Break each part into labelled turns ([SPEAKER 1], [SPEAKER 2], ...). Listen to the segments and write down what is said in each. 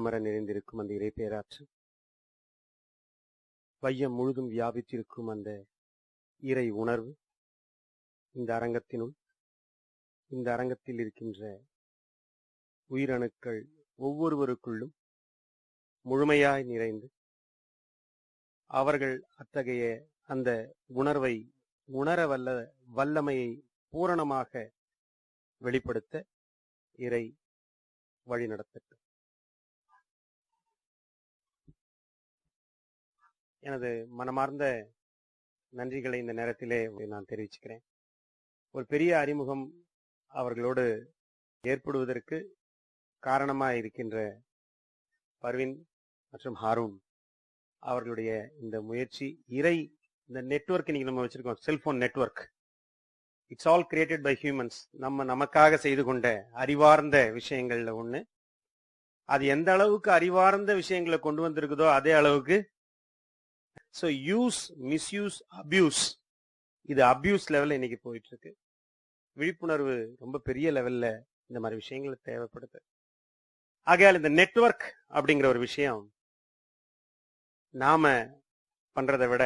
[SPEAKER 1] அகமர நிறைந்திருக்கும் அந்த இறை பேராற்றல், வையம் முழுதும் வியாபித்திருக்கும் அந்த இறை உணர்வு இந்த அரங்கத்தினுள், இந்த அரங்கத்தில் இருக்கின்ற உயிரணுக்கள் ஒவ்வொருவருக்குள்ளும் முழுமையாய் நிறைந்து அவர்கள் அத்தகைய அந்த உணர்வை உணர வல்லமையை பூரணமாக வெளிப்படுத்த இறை வழிநடத்தட்டும். எனது மனமார்ந்த நன்றிகளை இந்த நேரத்திலே நான் தெரிவிச்சுக்கிறேன். ஒரு பெரிய அறிமுகம் அவர்களோடு ஏற்படுவதற்கு காரணமாக இருக்கின்ற பர்வீன் மற்றும் ஹாரூன் அவர்களுடைய இந்த முயற்சி, இறை இந்த நெட்வொர்க் இன்னைக்கு நம்ம வச்சிருக்கோம், cellphone network, it's all created by humans. நமக்காக செய்து கொண்ட அறிவார்ந்த விஷயங்கள்ல ஒண்ணு. அது எந்த அளவுக்கு அறிவார்ந்த விஷயங்களை கொண்டு வந்திருக்குதோ அதே அளவுக்கு யூஸ், மிஸ்யூஸ், அபியூஸ், இது அபியூஸ் லெவல்ல இன்னைக்கு போயிட்டு இருக்கு. விழிப்புணர்வு ரொம்ப பெரிய லெவல்ல இந்த மாதிரி விஷயங்களை தேவைப்படுது. ஆகையால் இந்த நெட்வொர்க் அப்படிங்கிற ஒரு விஷயம் நாம பண்றதை விட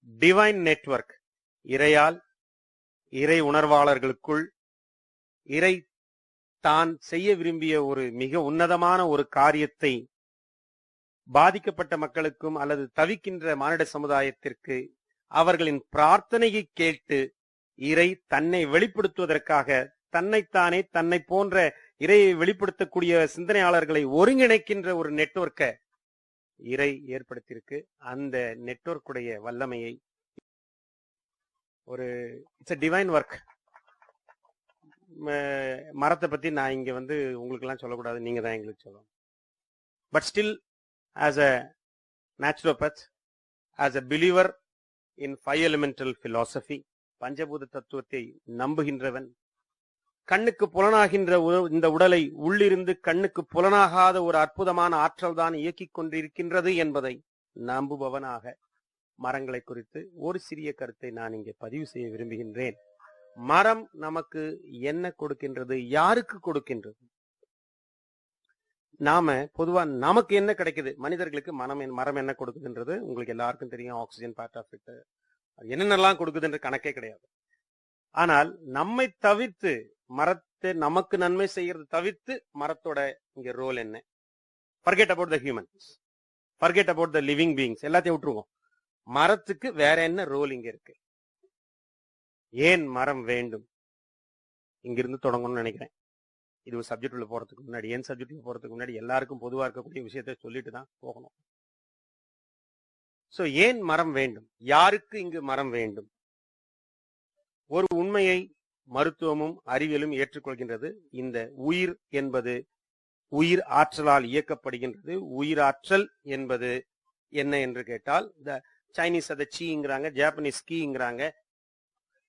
[SPEAKER 1] டிவைன் நெட்வொர்க், இறையால் இறை உணர்வாளர்களுக்குள் இறை தான் செய்ய விரும்பிய ஒரு மிக உன்னதமான ஒரு காரியத்தை பாதிக்கப்பட்ட மக்களுக்கும் அல்லது தவிக்கின்ற மானிட சமுதாயத்திற்கு அவர்களின் பிரார்த்தனையை கேட்டு இறை தன்னை வெளிப்படுத்துவதற்காக தன்னைத்தானே தன்னை போன்ற இறையை வெளிப்படுத்தக்கூடிய சிந்தனையாளர்களை ஒருங்கிணைக்கின்ற ஒரு நெட்வொர்க்கை இறை ஏற்படுத்தியிருக்கு. அந்த நெட்வொர்க்குடைய வல்லமையை ஒரு இட்ஸ் டிவைன் ஒர்க். மரத்தை பத்தி நான் இங்க உங்களுக்கு எல்லாம் சொல்லக்கூடாது, நீங்க தான் எங்களுக்கு சொல்லணும். But still as a naturopath, as a believer in 5 elemental philosophy, பஞ்சபூத தத்துவத்தை நம்புகின்றவன், கண்ணுக்கு புலனாகின்ற இந்த உடலை உள்ளிருந்து கண்ணுக்கு புலனாகாத ஒரு அற்புதமான ஆற்றல் தான் இயக்கிக் கொண்டிருக்கின்றது என்பதை நம்புபவனாக மரங்களை குறித்து ஒரு சிறிய கருத்தை நான் இங்கே பதிவு செய்ய விரும்புகின்றேன். மரம் நமக்கு என்ன கொடுக்கின்றது, யாருக்கு கொடுக்கின்றது? நாம பொதுவா நமக்கு என்ன கிடைக்குது? மனிதர்களுக்கு மரம் என்ன கொடுக்குதுன்றது உங்களுக்கு எல்லாருக்கும் தெரியும். ஆக்சிஜன் பார்ட் ஆஃப் இட், என்னென்னலாம் கொடுக்குதுன்ற கணக்கே கிடையாது. ஆனால் நம்மை தவிர்த்து, மரத்தை நமக்கு நன்மை செய்யறது தவிர்த்து மரத்தோட இங்க ரோல் என்ன? forget about the humans, forget about the living beings, எல்லாத்தையும் விட்டுருவோம். மரத்துக்கு வேற என்ன ரோல் இங்க இருக்கு? ஏன் மரம் வேண்டும்? இங்கிருந்து தொடங்கணும்னு நினைக்கிறேன். இது ஒரு சப்ஜெக்ட் உள்ள போறதுக்கு முன்னாடி, ஏன் சப்ஜெக்ட் உள்ள போறதுக்கு முன்னாடி எல்லாருக்கும் பொதுவா இருக்கக்கூடிய விஷயத்தை சொல்லிட்டு தான் போகணும். ஏன் மரம் வேண்டும்? யாருக்கு இங்கு மரம் வேண்டும்? ஒரு உண்மையை மருத்துவமும் அறிவியலும் ஏற்றுக்கொள்கின்றது. இந்த உயிர் என்பது உயிர் ஆற்றலால் இயக்கப்படுகின்றது. உயிர் ஆற்றல் என்பது என்ன என்று கேட்டால், இந்த சைனீஸ் அதை சீங்கிறாங்க, ஜாப்பனீஸ் கீங்கிறாங்க.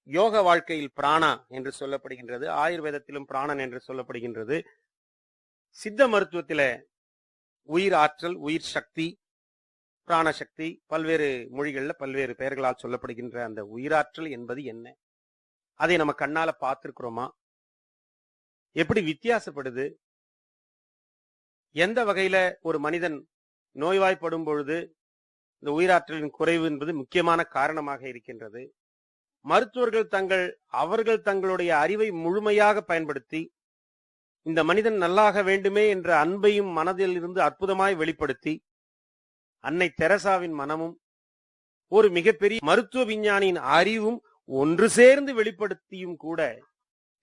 [SPEAKER 1] யோக வாழ்க்கையில் பிராணா என்று சொல்லப்படுகின்றது, ஆயுர்வேதத்திலும் பிராணன் என்று சொல்லப்படுகின்றது. சித்த மருத்துவத்தில உயிர் ஆற்றல், உயிர் சக்தி, பிராணசக்தி, பல்வேறு மொழிகள்ல பல்வேறு பெயர்களால் சொல்லப்படுகின்ற அந்த உயிராற்றல் என்பது என்ன? அதை நம்ம கண்ணால பார்த்திருக்கிறோமா? எப்படி வித்தியாசப்படுது? எந்த வகையில ஒரு மனிதன் நோய்வாய்ப்படும் பொழுது இந்த உயிராற்றலின் குறைவு என்பது முக்கியமான காரணமாக இருக்கின்றது. மருத்துவர்கள் அவர்கள் தங்களுடைய அறிவை முழுமையாக பயன்படுத்தி இந்த மனிதன் நல்லாக வேண்டுமே என்ற அன்பையும் மனதில் இருந்து அற்புதமாய் வெளிப்படுத்தி, அன்னை தெரசாவின் மனமும் ஒரு மிகப்பெரிய மருத்துவ விஞ்ஞானியின் அறிவும் ஒன்று சேர்ந்து வெளிப்படுத்தியும் கூட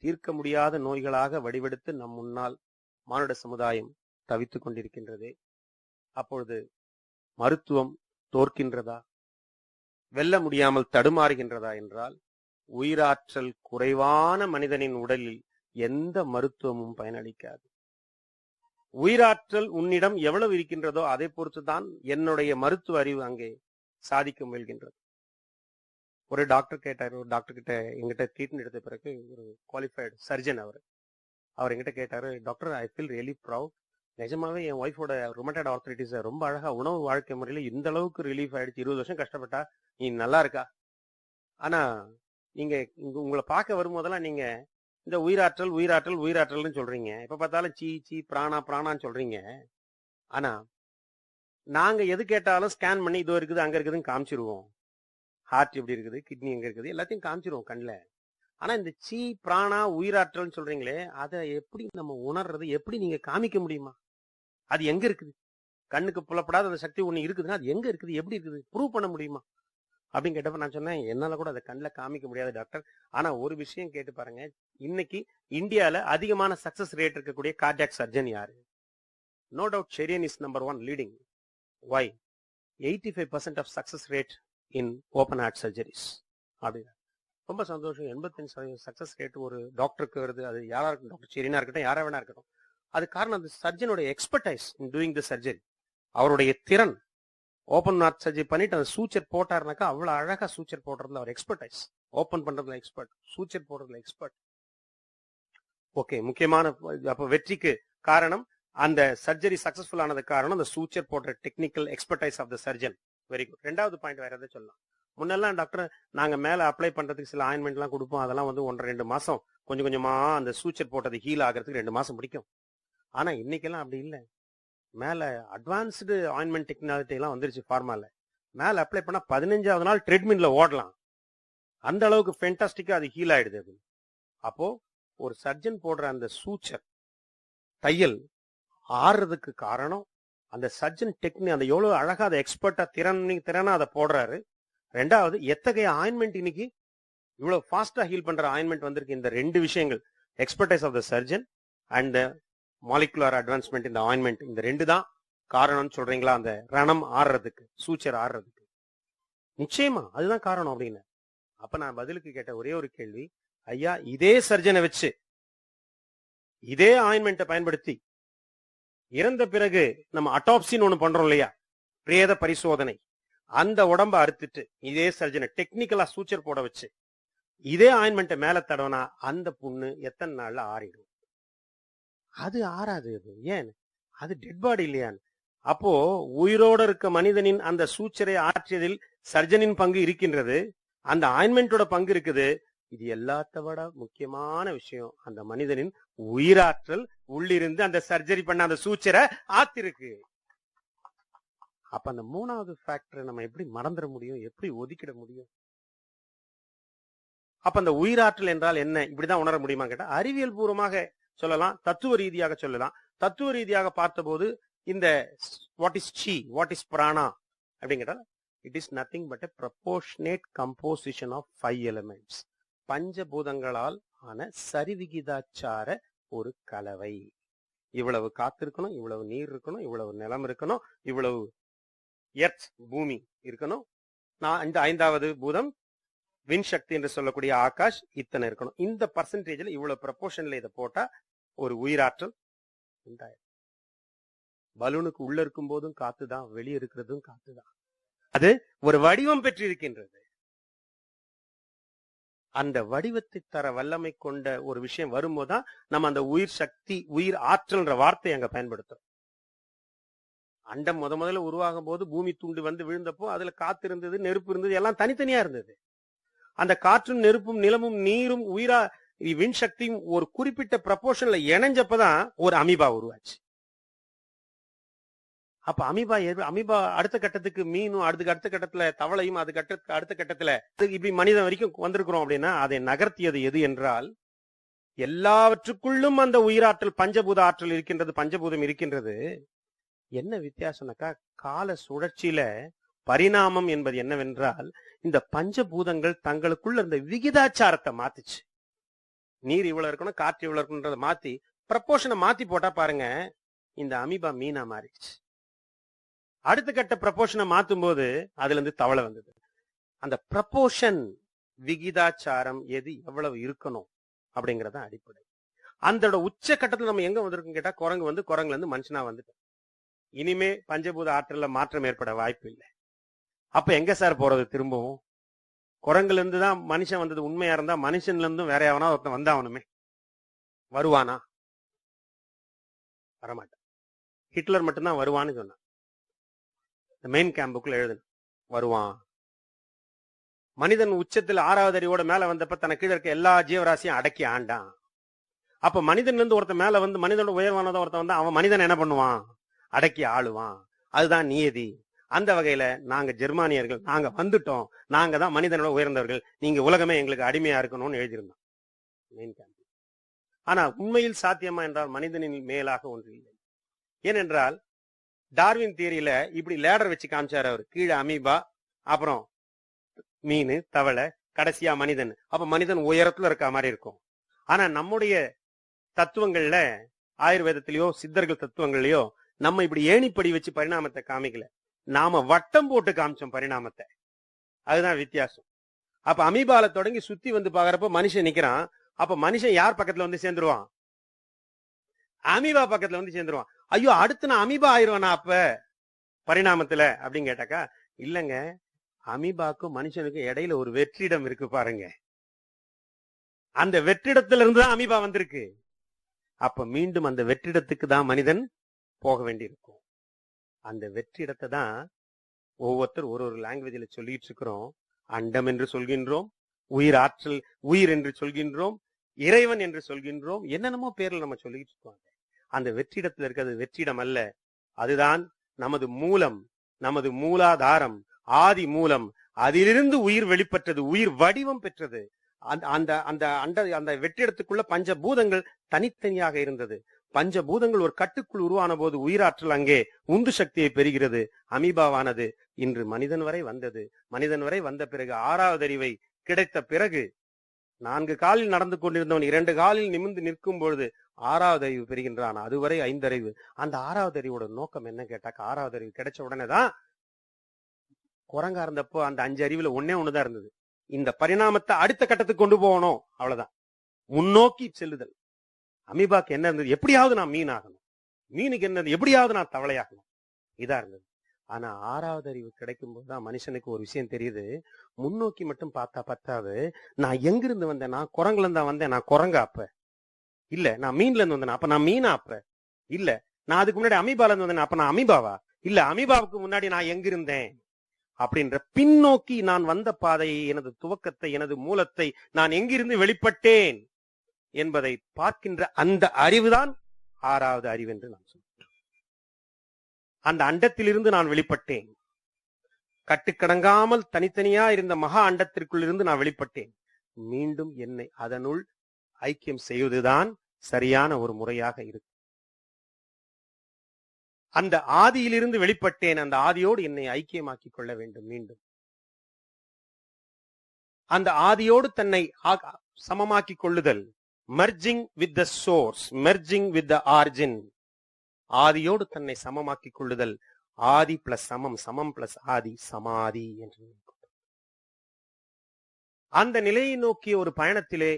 [SPEAKER 1] தீர்க்க முடியாத நோய்களாக வடிவெடுத்து நம் முன்னால் மானுட சமுதாயம் தவித்துக் கொண்டிருக்கின்றது. அப்பொழுது மருத்துவம் தோற்கின்றதா, வெல்ல முடியாமல் தடுமாறுகின்றதா என்றால், உயிராற்றல் குறைவான மனிதனின் உடலில் எந்த மருத்துவமும் பயனளிக்காது. உயிராற்றல் உன்னிடம் எவ்வளவு இருக்கின்றதோ அதை பொறுத்துதான் என்னுடைய மருத்துவ அறிவு அங்கே சாதிக்க முயல்கின்றது. ஒரு டாக்டர் கேட்டார், ஒரு டாக்டர் கிட்ட எங்கிட்ட ட்ரீட்மெண்ட் எடுத்த பிறகு, ஒரு குவாலிஃபைடு சர்ஜன் அவர் எங்கிட்ட கேட்டாரு, doctor I feel really proud, நிஜமாவே என் ஒய்ஃபோட ருமட்டாய்டு ஆர்த்ரைட்டிஸ் ரொம்ப அழகா உணவு வாழ்க்கை முறையில இந்த அளவுக்கு ரிலீஃப் ஆயிடுச்சு, 20 வருஷம் கஷ்டப்பட்டா, நீ நல்லா இருக்கா? ஆனா நீங்க உங்களை பார்க்க வரும்போதெல்லாம் நீங்க இந்த உயிராற்றல் உயிராற்றல் உயிராற்றல்னு சொல்றீங்க, எப்ப பார்த்தாலும் சீ சீ பிராணா பிராணான்னு சொல்றீங்க. ஆனா நாங்க எது கேட்டாலும் ஸ்கேன் பண்ணி இதோ இருக்குது அங்க இருக்குதுன்னு காமிச்சிருவோம். ஹார்ட் எப்படி இருக்குது, கிட்னி எங்க இருக்குது, எல்லாத்தையும் காமிச்சிருவோம் கண்ணுல. ஆனா இந்த சீ பிராணா உயிராற்றல் சொல்றீங்களே, அதை எப்படி நம்ம உணர்றது? எப்படி நீங்க காமிக்க முடியுமா? அது எங்க இருக்குது? கண்ணுக்கு புலப்படாத அந்த சக்தி ஒண்ணு இருக்குதுன்னா அது எங்க இருக்குது, எப்படி இருக்குது, ப்ரூவ் பண்ண முடியுமா அப்படின்னு கேட்டப்ப நான் சொன்னேன், என்னால கூட அதை கண்ணுல காமிக்க முடியாது டாக்டர். ஆனா ஒரு விஷயம் கேட்டு பாருங்க, இன்னைக்கு இந்தியால அதிகமான சக்சஸ் ரேட் இருக்கக்கூடிய கார்டியாக் சர்ஜன் யாரு? No doubt Cherian is number 1 leading. Why? 85% of success rate in open heart surgeries. அப்படின்னா ரொம்ப சந்தோஷம். 85% சக்சஸ் ரேட் ஒரு டாக்டருக்கு வருது. அது யாரா இருக்கட்டும், டாக்டர் செரியனா இருக்கட்டும், யாரா வேணா இருக்கட்டும். அது காரணம் அந்த சர்ஜனோட expertise in doing the surgery, அவருடைய திறன். ஓபன் ஹார்ட் சர்ஜரி பண்ணிட்டு அந்த சூச்சர் போட்டாருனாக்கா அவ்வளவு அழகா சூச்சர் போடுறதுல அவர் எக்ஸ்பர்டைஸ், ஓபன் பண்றதுல எக்ஸ்பர்ட், சூச்சர் போடுறதுல எக்ஸ்பர்ட். ஓகே, முக்கியமான அப்ப வெற்றிக்கு காரணம் அந்த சர்ஜரி சக்சஸ்ஃபுல் ஆனது காரணம் அந்த சூச்சர் போடுற technical expertise of the surgeon. Very good. ரெண்டாவது பாயிண்ட் வேற எதாவது சொல்லலாம். முன்னெல்லாம் டாக்டர் நாங்க மேல அப்ளை பண்றதுக்கு சில ஆயின்மெண்ட் எல்லாம் கொடுப்போம். அதெல்லாம் 1-2 மாசம் கொஞ்சம் கொஞ்சமா அந்த சூச்சர் போட்டது ஹீல் ஆகிறதுக்கு 2 மாசம் பிடிக்கும். ஆனா இன்னைக்கெல்லாம் அப்படி இல்லை. மேல அட்வான்ஸ்டு ஆயின்மெண்ட் டெக்னாலஜி எல்லாம் வந்துருச்சு ஃபார்மால. மேல அப்ளை பண்ணா 15வது நாள் ட்ரெட்மில்ல ஓடலாம். அந்த அளவுக்கு ஃபென்டாஸ்டிக்கா அது ஹீல் ஆயிடுது. அது அப்போ ஒரு சர்ஜன் போடுற அந்த சூச்சர் தையல் ஆறுறதுக்கு காரணம் அந்த சர்ஜன் டெக்னிக், அந்த எவ்வளவு அழகா அதை எக்ஸ்பர்ட்டா திறனா அதை போடுறாரு. ரெண்டாவது, எத்தகைய ஆயின்மெண்ட் இன்னைக்கு இவ்வளவு ஃபாஸ்டா ஹீல் பண்ற ஆயின்மெண்ட் வந்திருக்கு. இந்த 2 விஷயங்கள், expertise of the surgeon and molecular advancement இந்த ஆயின்மெண்ட், இந்த 2 தான் காரணம்னு சொல்றீங்களா அந்த ரணம் ஆடுறதுக்கு, சூச்சர் ஆடுறதுக்கு? நிச்சயமா அதுதான் காரணம் அப்படின்னு. அப்ப நான் பதிலுக்கு கேட்ட ஒரே ஒரு கேள்வி, ஐயா இதே சர்ஜனை வச்சு இதே ஆயின்மெண்ட்டை பயன்படுத்தி இறந்த பிறகு நம்ம அட்டாப்சின்னு ஒண்ணு பண்றோம் இல்லையா, பிரேத பரிசோதனை, அந்த உடம்ப அறுத்துட்டு இதே சர்ஜனை டெக்னிக்கலா சூச்சர் போட வச்சு இதே ஆயின்மெண்ட்டை மேல தடவனா அந்த புண்ணு எத்தனை நாள்ல ஆறிடும்? அது ஆறாது. அது ஏன்? அது டெட் பாடி இல்லையான்னு. அப்போ உயிரோட இருக்க மனிதனின் அந்த சூச்சரை ஆற்றியதில் சர்ஜனின் பங்கு இருக்கின்றது, அந்த ஆயின்மெண்டோட பங்கு இருக்குது. இது எல்லாத்த விட முக்கியமான விஷயம், அந்த மனிதனின் உயிராற்றல் உள்ளிருந்து அந்த சர்ஜரி பண்ண அந்த சூச்சரை ஆத்திருக்கு. அப்ப அந்த 3வது ஃபேக்டரை நம்ம எப்படி மறந்துட முடியும், எப்படி ஒதுக்கிட முடியும்? அப்ப அந்த உயிராற்றல் என்றால் என்ன, இப்படிதான் உணர முடியுமா கேட்டா அறிவியல் பூர்வமாக சொல்லலாம், தத்துவ ரீதியாக சொல்லலாம். தத்துவ ரீதியாக பார்த்தபோது இந்த what is chi, what is prana அப்படிங்கிற, it is nothing but a proportionate composition of 5 elements. பஞ்சபூதங்களால் ஆன சரிவிகிதாச்சார ஒரு கலவை. இவ்வளவு காத்து இருக்கணும், இவ்வளவு நீர் இருக்கணும், இவ்வளவு நிலம் இருக்கணும், இவ்வளவு எர்த் பூமி இருக்கணும், இந்த 5வது பூதம் விண்சக்தி என்று சொல்லக்கூடிய ஆகாஷ் இத்தனை இருக்கணும். இந்த பர்சன்டேஜ்ல இவ்வளவு ப்ரொபோர்ஷன்ல இதை போட்டா ஒரு உயிராற்றல் உண்டாயிரும். பலூனுக்கு உள்ள இருக்கும் போதும் காத்துதான், வெளியே இருக்கிறதும் காத்துதான். அது ஒரு வடிவம் பெற்றிருக்கின்றது. அந்த வடிவத்தை தர வல்லமை கொண்ட ஒரு விஷயம் வரும்போதுதான் நம்ம அந்த உயிர் சக்தி, உயிர் ஆற்றல்ன்ற வார்த்தையை அங்க பயன்படுத்துறோம். அண்டம் முதல்ல உருவாகும் போது பூமி துண்டு வந்து விழுந்தப்போ அதுல காத்து இருந்தது, நெருப்பு இருந்தது, எல்லாம் தனித்தனியா இருந்தது. அந்த காற்றும் நெருப்பும் நிலமும் நீரும் உயிரா விண்சக்தியும் ஒரு குறிப்பிட்ட ப்ரப்போர்ஷன்ல இணைஞ்சப்பதான் ஒரு அமீபா உருவாச்சு. அப்ப அமீபா அடுத்த கட்டத்துக்கு மீனும், அடுத்த கட்டத்துல தவளையும், அடுத்த கட்டத்துல இப்படி மனிதன் வரைக்கும் வந்திருக்கிறோம். அப்படின்னா அதை நகர்த்தியது எது என்றால், எல்லாவற்றுக்குள்ளும் அந்த உயிராற்றல் பஞ்சபூத ஆற்றல் இருக்கின்றது, பஞ்சபூதம் இருக்கின்றது. என்ன வித்தியாசம்னாக்கா, கால சுழற்சியில பரிணாமம் என்பது என்னவென்றால், இந்த பஞ்சபூதங்கள் தங்களுக்குள்ள இருந்த விகிதாச்சாரத்தை மாத்துச்சு. நீர் இவ்வளவு இருக்கணும், காற்று இவ்வளவு இருக்கணும்ன்றதை மாத்தி ப்ரப்போர்ஷனை மாத்தி போட்டா பாருங்க, இந்த அமீபா மீனா மாறிடுச்சு. அடுத்த கட்ட ப்ரப்போர்ஷனை மாத்தும் போது அதுல இருந்து தவளை வந்தது. அந்த ப்ரப்போர்ஷன், விகிதாச்சாரம் எது எவ்வளவு இருக்கணும் அப்படிங்கறத அடிப்படை. அந்த உச்ச கட்டத்துல நம்ம எங்க வந்திருக்கோம் கேட்டா, குரங்குல இருந்து மனுஷனா வந்துட்டோம். இனிமே பஞ்சபூத ஆற்றல்ல மாற்றம் ஏற்பட வாய்ப்பு இல்லை. அப்ப எங்க சார் போறது? திரும்பவும் குரங்குல இருந்து தான் மனுஷன் வந்தது உண்மையா இருந்தா, மனுஷன்ல இருந்தும் வேற எவனா ஒருத்தன் வந்தாவனுமே, வருவானா? வரமாட்டான். ஹிட்லர் மட்டும்தான் வருவான்னு சொன்னான். மெயின் கேம்புக்குள்ள எழுது வருவான். மனிதன் உச்சத்தில் 6வது அறிவோட மேல வந்தப்ப தனக்கு கீழே இருக்க எல்லா ஜீவராசியும் அடக்கி ஆண்டான். அப்ப மனிதன்ல இருந்து ஒருத்தன் மேல வந்து, மனிதனோட உயர்வானதான் ஒருத்தன் வந்து, அவன் மனிதன் என்ன பண்ணுவான்? அடக்கி ஆளுவான். அதுதான் நியதி. அந்த வகையில நாங்க ஜெர்மானியர்கள், நாங்க வந்துட்டோம், நாங்க தான் மனிதனோட உயர்ந்தவர்கள், நீங்க உலகமே எங்களுக்கு அடிமையா இருக்கணும்னு எழுதியிருந்தோம் மெயின் கேம்ப். ஆனா உண்மையில் சாத்தியமா என்றால் மனிதனின் மேலாக ஒன்று இல்லை. ஏனென்றால் டார்வின் தியரியில இப்படி லேடர் வச்சு காமிச்சாரு அவர். கீழே அமீபா, அப்புறம் மீன், தவளை, கடைசியா மனிதன். அப்ப மனிதன் உயரத்துல இருக்க மாதிரி இருக்கும். ஆனா நம்முடைய தத்துவங்கள்ல, ஆயுர்வேதத்திலயோ சித்தர்கள் தத்துவங்கள்லயோ நம்ம இப்படி ஏணிப்படி வச்சு பரிணாமத்தை காமிக்கல, நாம வட்டம் போட்டு காமிச்சோம் பரிணாமத்தை. அதுதான் வித்தியாசம். அப்ப அமீபால தொடங்கி சுத்தி வந்து பாக்குறப்ப மனுஷன் நிக்கிறான். அப்ப மனுஷன் யார் பக்கத்துல வந்து சேர்ந்துருவான்? அமீபா பக்கத்துல வந்து சேர்ந்துருவான். ஐயோ, அடுத்து நான் அமீபா ஆயிடுவானா அப்ப பரிணாமத்துல அப்படின்னு கேட்டாக்கா, இல்லங்க, அமீபாக்கும் மனுஷனுக்கும் இடையில ஒரு வெற்றிடம் இருக்கு பாருங்க. அந்த வெற்றிடத்துல இருந்துதான் அமீபா வந்திருக்கு. அப்ப மீண்டும் அந்த வெற்றிடத்துக்கு தான் மனிதன் போக வேண்டியிருக்கும். அந்த வெற்றிடத்தை தான் ஒவ்வொருத்தர் ஒரு ஒரு லாங்குவேஜ்ல சொல்லிட்டு இருக்கிறோம். அண்டம் என்று சொல்கின்றோம், உயிர் ஆற்றல், உயிர் என்று சொல்கின்றோம், இறைவன் என்று சொல்கின்றோம், என்னென்னமோ பேர்ல நம்ம சொல்லிட்டு இருக்கோம். அந்த வெற்றிடத்துல இருக்கிறது வெற்றிடம் அல்ல, அதுதான் நமது மூலம், நமது மூலாதாரம், ஆதி மூலம். அதிலிருந்து உயிர் வெளிப்பட்டது, உயிர் வடிவம் பெற்றது. அந்த வெற்றிடத்துக்குள்ள பஞ்சபூதங்கள் தனித்தனியாக இருந்தது. பஞ்சபூதங்கள் ஒரு கட்டுக்குள் உருவான போது உயிராற்றல் அங்கே உந்து சக்தியை பெறுகிறது. அமீபாவானது இன்று மனிதன் வரை வந்தது. மனிதன் வரை வந்த பிறகு 6வது அறிவை கிடைத்த பிறகு 4 காலில் நடந்து கொண்டிருந்தவன் 2 காலில் நிமிர்ந்து நிற்கும் பொழுது 6வது அறிவு பெறுகின்றான். அதுவரை 5 அறிவு. அந்த 6வது அறிவோட நோக்கம் என்ன கேட்டாக்க, 6வது அறிவு கிடைச்ச உடனேதான், குரங்கா இருந்தப்போ அந்த 5 அறிவுல ஒண்ணுதான் இருந்தது. இந்த பரிணாமத்தை அடுத்த கட்டத்துக்கு கொண்டு போகணும், அவ்வளவுதான். முன்னோக்கி செல்லுதல். அமீபாக்கு என்ன இருந்தது? எப்படியாவது நான் மீன் ஆகணும். மீனுக்கு என்ன? எப்படியாவது நான் தவளையாகணும். இதா இருந்தது. ஆனா 6வது அறிவு கிடைக்கும் போதுதான் மனுஷனுக்கு ஒரு விஷயம் தெரியுது. முன்னோக்கி மட்டும் பார்த்தா பத்தாது. நான் எங்கிருந்து வந்தேன்? நான் குரங்குல இருந்தா வந்தேன். நான் குரங்கா அப்ப இல்ல. நான் மீன்ல இருந்து வந்தேன். அப்ப நான் மீனா அப்ப இல்ல. நான் அதுக்கு முன்னாடி அமீபால இருந்து வந்தேன். அப்ப நான் அமீபாவா இல்ல. அமீபாவுக்கு முன்னாடி நான் எங்கிருந்தேன் அப்படின்ற பின்னோக்கி நான் வந்த பாதையை, எனது துவக்கத்தை, எனது மூலத்தை, நான் எங்கிருந்து வெளிப்பட்டேன் என்பதை பார்க்கின்ற அந்த அறிவுதான் 6வது அறிவு என்று நான் சொல்றேன். அந்த அண்டத்திலிருந்து நான் வெளிப்பட்டேன். கட்டுக்கடங்காமல் தனித்தனியா இருந்த மகா அண்டத்திற்குள் இருந்து நான் வெளிப்பட்டேன். மீண்டும் என்னை அதனுள் ஐக்கியம் செய்வதுதான் சரியான ஒரு முறையாக இருக்கு. அந்த ஆதியிலிருந்து வெளிப்பட்டேன். அந்த ஆதியோடு என்னை ஐக்கியமாக்கிக் கொள்ள வேண்டும். மீண்டும் அந்த ஆதியோடு தன்னை சமமாக்கிக் கொள்ளுதல். merging with the source, merging with the origin. ஆதியோடு தன்னை சமமாக்கிக் கொள்ளுதல். ஆதி பிளஸ் சமம், சமம் பிளஸ் ஆதி, சமாதி என்று அந்த நிலையை நோக்கிய ஒரு பயணத்திலே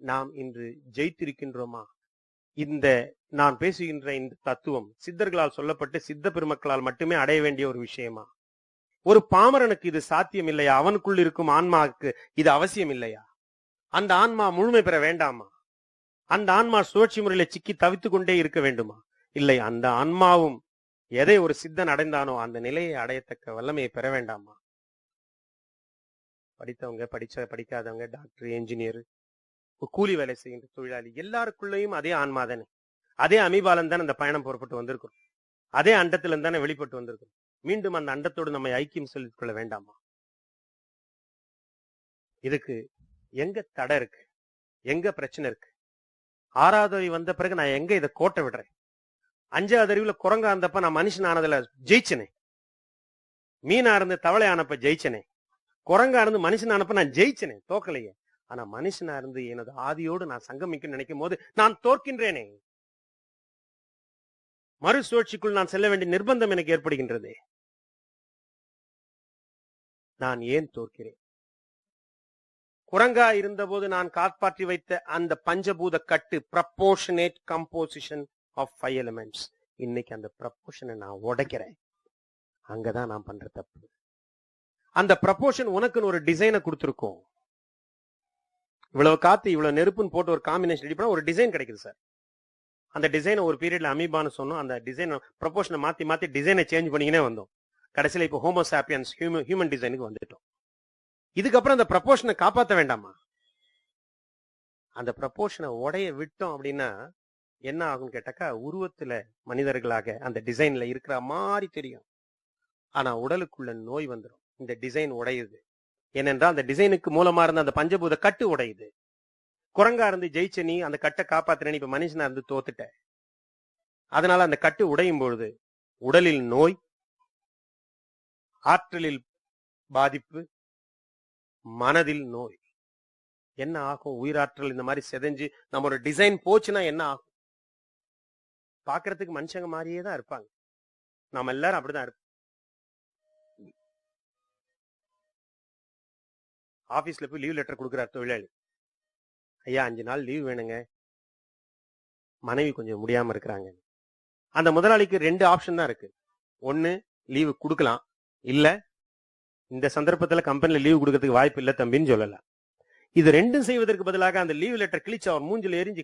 [SPEAKER 1] நாம் இன்று ஜெயித்திருக்கின்றோமா? இந்த நான் பேசுகின்ற இந்த தத்துவம் சித்தர்களால் சொல்லப்பட்டு சித்த பெருமக்களால் மட்டுமே அடைய வேண்டிய ஒரு விஷயமா? ஒரு பாமரனுக்கு இது சாத்தியம் இல்லையா? அவனுக்குள் இருக்கும் ஆன்மாவுக்கு இது அவசியம் இல்லையா? அந்த ஆன்மா முழுமை பெற வேண்டாமா? அந்த ஆன்மா சுழற்சி முறையில சிக்கி தவித்துக் கொண்டே இருக்க வேண்டுமா? இல்லை. அந்த ஆன்மாவும் எதை ஒரு சித்தன் அடைந்தானோ அந்த நிலையை அடையத்தக்க வல்லமையை பெற வேண்டாமா? படித்தவங்க, படிக்காதவங்க, டாக்டர், என்ஜினியர், கூலி வேலை செய்கின்ற தொழிலாளி, எல்லாருக்குள்ளேயும் அதே ஆன்மா தானே, அதே அமீபாலன் தானே அந்த பயணம் புறப்பட்டு வந்திருக்கும். அதே அண்டத்துல தானே வெளிப்பட்டு வந்திருக்கும். மீண்டும் அந்த அண்டத்தோடு நம்ம ஐக்கியம் சொல்லிக் கொள்ள வேண்டாமா? இதுக்கு எங்க தடை இருக்கு? எங்க பிரச்சனை இருக்கு? 6வது அறிவு வந்த பிறகு நான் எங்க இதை கோட்டை விடுறேன்? 5வது அறிவுல குரங்கா இருந்தப்ப நான் மனுஷன் ஆனதுல ஜெயிச்சனே. மீனா இருந்து தவளை ஆனப்ப ஜெயிச்சனே. குரங்கா இருந்து மனுஷன் ஆனப்ப நான் ஜெயிச்சனே, தோக்கலையே. ஆனா மனுஷனா இருந்து எனது ஆதியோடு நான் சங்கமிக்க நினைக்கும் போது நான் தோற்கின்றேனே. மறுசுழற்சிக்குள் நான் செல்ல வேண்டிய நிர்பந்தம் எனக்கு ஏற்படுகின்றது. நான் ஏன் தோற்கிறேன்? குரங்கா இருந்த போது நான் காப்பாற்றி வைத்த அந்த பஞ்சபூத கட்டு, ப்ரப்போர்ஷனேட் கம்போசிஷன் ஆஃப் 5 எலிமெண்ட்ஸ், இன்னைக்கு அந்த ப்ரப்போர்ஷனை நான் உடைக்கிறேன். அங்கதான் நான் பண்ற தப்பு. அந்த ப்ரப்போர்ஷன் உனக்குன்னு ஒரு டிசைனை கொடுத்திருக்கும். இவ்வளவு காத்து இவ்வளவு நெருப்புன்னு போட்டு ஒரு காம்பினேஷன் ரெடி பண்ணா ஒரு டிசைன் கிடைக்குது சார். அந்த டிசைனை ஒரு பீரியட்ல அமீபான்னு சொன்னோம். அந்த டிசைன் ப்ரப்போர்ஷனை மாத்தி டிசைனை சேஞ்ச் பண்ணிக்கினே வந்தோம். கடைசியில இப்போ ஹோமோ சாப்பியன்ஸ் ஹியூமன் டிசைனுக்கு வந்துட்டோம். இதுக்கப்புறம் அந்த ப்ரப்போர்ஷனை காப்பாற்ற வேண்டாமா? அந்த ப்ரப்போர்ஷனை உடைய விட்டோம் அப்படின்னா என்ன ஆகும்னு கேட்டாக்கா, உருவத்துல மனிதர்களாக அந்த டிசைன்ல இருக்கிற மாதிரி தெரியும். ஆனா உடலுக்குள்ள நோய் வந்துடும். இந்த டிசைன் உடையுது. ஏனென்றால் அந்த டிசைனுக்கு மூலமா இருந்த அந்த பஞ்சபூத கட்டு உடையுது. குரங்கா இருந்து ஜெயிச்ச நீ அந்த கட்டை காப்பாத்துற, இப்ப மனுஷனா இருந்து தோத்துட்ட. அதனால அந்த கட்டு உடையும் பொழுது உடலில் நோய், ஆற்றலில் பாதிப்பு, மனதில் நோய். என்ன ஆகும்? உயிராற்றல் இந்த மாதிரி செதஞ்சு நம்மளோட டிசைன் போச்சுன்னா என்ன ஆகும்? பாக்குறதுக்கு மனுஷங்க மாதிரியே தான் இருப்பாங்க. நாம எல்லாரும் அப்படிதான் இருப்போம். ஆபீஸ்ல போய் லீவ் லெட்டர் கொடுக்கிறார் தொழிலாளி. ஐயா 5 நாள் லீவ் வேணுங்க, மனைவி கொஞ்சம் முடியாம இருக்கிறாங்க. அந்த முதலாளிக்கு 2 ஆப்ஷன் தான் இருக்கு. ஒன்னு லீவு கொடுக்கலாம், இல்ல இந்த சந்தர்ப்பத்துல கம்பெனில லீவு கொடுக்கறதுக்கு வாய்ப்பு இல்ல தம்பின்னு சொல்லலாம். இது ரெண்டும் செய்வதற்கு பதிலாக அந்த லீவ் லெட்டர் கிழிச்சு அவர் மூஞ்சில எரிஞ்சு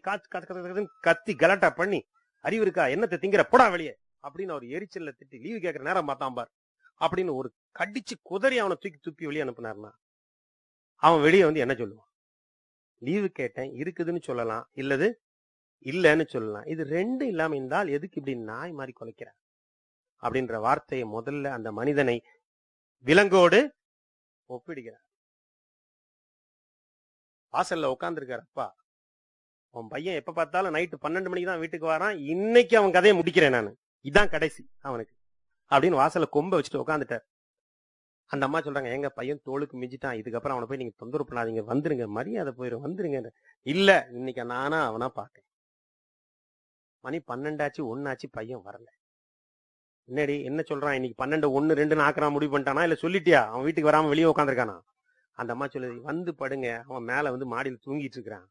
[SPEAKER 1] கத்தி கலாட்டா பண்ணி, அறிவு இருக்கா, என்னத்தை திங்கிற, போடா வெளியே அப்படின்னு அவர் எரிச்சல்ல திட்டி லீவு கேட்கிற நேரம் பார்த்தான் பார் அப்படின்னு ஒரு கடிச்சு குதறி அவனை தூக்கி துப்பி வெளியே அனுப்புனார்னா அவன் வெளியே வந்து என்ன சொல்லுவான்? லீவு கேட்டேன் இருக்குதுன்னு சொல்லலாம், இல்லது இல்லன்னு சொல்லலாம். இது ரெண்டும் இல்லாம இருந்தால் எதுக்கு இப்படி நாய் மாதிரி குலைக்கிறான் அப்படின்ற வார்த்தையை முதல்ல அந்த மனிதனை விலங்கோடு ஒப்பிடுகிறார். வாசல்ல உட்கார்ந்துருக்காரு அப்பா, அவன் பையன் எப்ப பார்த்தாலும் நைட்டு 12 மணிக்கு தான் வீட்டுக்கு வரான், இன்னைக்கு அவன் கதையை முடிக்கிறேன் நானு, இதான் கடைசி அவனுக்கு அப்படின்னு வாசல்ல கொம்ப வச்சுட்டு உட்காந்துட்டார். அந்த அம்மா சொல்றாங்க, எங்க பையன் தோளுக்கு மிஞ்சிட்டான், இதுக்கப்புறம் அவனை போய் நீங்க தொந்தரவு பண்ணாதீங்க, வந்துருங்க, மரியாதை போயிடும், வந்துருங்க. இல்ல இன்னைக்கு நானா அவனா பாக்கேன். மணி 12 ஆச்சு, 1 ஆச்சு, பையன் வரல. என்னடி என்ன சொல்றான்? இன்னைக்கு 12, 1, 2 ஆக்குறான், முடிவு பண்ணிட்டானா இல்ல சொல்லிட்டியா? அவன் வீட்டுக்கு வராம வெளியே உட்காந்துருக்கானா? அந்த அம்மா சொல்லுது, வந்து படுங்க, அவன் மேல வந்து மாடியில் தூங்கிட்டு இருக்கிறான்.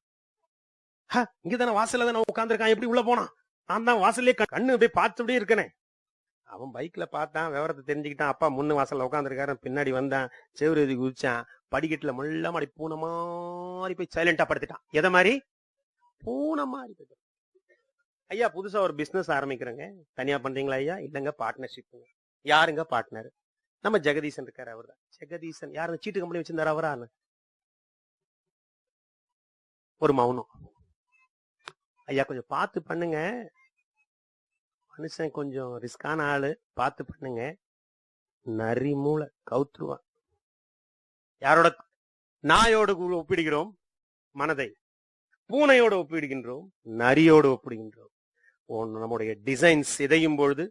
[SPEAKER 1] இங்கதானே வாசல்ல தானே உட்காந்துருக்கான், எப்படி உள்ள போனான்? நான் தான் வாசல்லே கண்ணு அப்படியே பார்த்துட்டே இருக்கனே. அவன் பைக்ல பார்த்தான், விவரத்தை தெரிஞ்சுக்கிட்டான். அப்பா முன்னு வாசல்ல உட்காந்துருக்காரு, பின்னாடி வந்தான், செவ்வறு எழுதி குதிச்சான், படிக்கட்டுல முள்ள மாடி பூனை மாதிரி போய் சைலண்டா படுத்துட்டான். எதை மாதிரி? பூனை மாதிரி. ஐயா புதுசா ஒரு பிசினஸ் ஆரம்பிக்கிறேங்க, தனியா பண்றீங்களா ஐயா? இல்லங்க பார்ட்னர்ஷிப். யாருங்க பார்ட்னர்? நம்ம ஜெகதீசன் இருக்காரு, அவர் தான். ஜெகதீசன் யாரு? சீட்டு கம்பெனி வச்சிருந்தாரு அவரா? ஒரு மௌனம். ஐயா கொஞ்சம் பார்த்து பண்ணுங்க, மனுஷன் கொஞ்சம் ரிஸ்கான ஆளு, பார்த்து பண்ணுங்க. நரி மூளை கவுத்துருவான். யாரோட? நாயோடு ஒப்பிடுகிறோம் மனதை, பூனையோடு ஒப்பிடுகின்றோம், நரியோடு ஒப்பிடுகின்றோம். நம்முடைய டிசைன் சிதையும் பொழுது,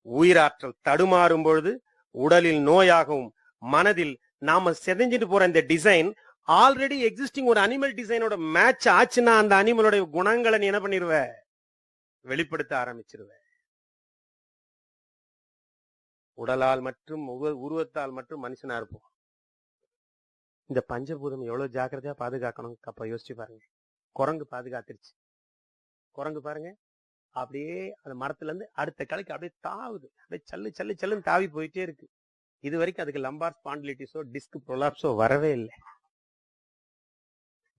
[SPEAKER 1] உயிராற்றல் தடுமாறும் பொழுது, உடலில் நோயாகவும் மனதில் நாம சிதைஞ்சிட்டு போற இந்த டிசைன் ஆல்ரெடி எக்ஸிஸ்டிங் ஒரு அனிமல் டிசைனோட மேட்ச் ஆச்சுன்னா அந்த அனிமலோட குணங்களை நீ என்ன பண்ணிருவ? வெளிப்படுத்த ஆரம்பிச்சிருவ. உடலால் மற்றும் உருவத்தால் மற்றும் மனுஷனா இருப்போம். இந்த பஞ்சபூதம் எவ்வளவு ஜாக்கிரதையா பாதுகாக்கணும் அப்ப யோசிச்சு பாருங்க. குரங்கு பாதுகாத்துருச்சு. குரங்கு பாருங்க, அப்படியே அந்த மரத்துல இருந்து அடுத்த கலைக்கு அப்படியே தாவுது, அப்படியே சல்லு சல்லு சல்லுன்னு தாவி போயிட்டே இருக்கு. இது வரைக்கும் அதுக்கு லம்பார் ஸ்பாண்டிலிட்டிஸோ டிஸ்க் ப்ரொலாப்ஸோ வரவே இல்லை.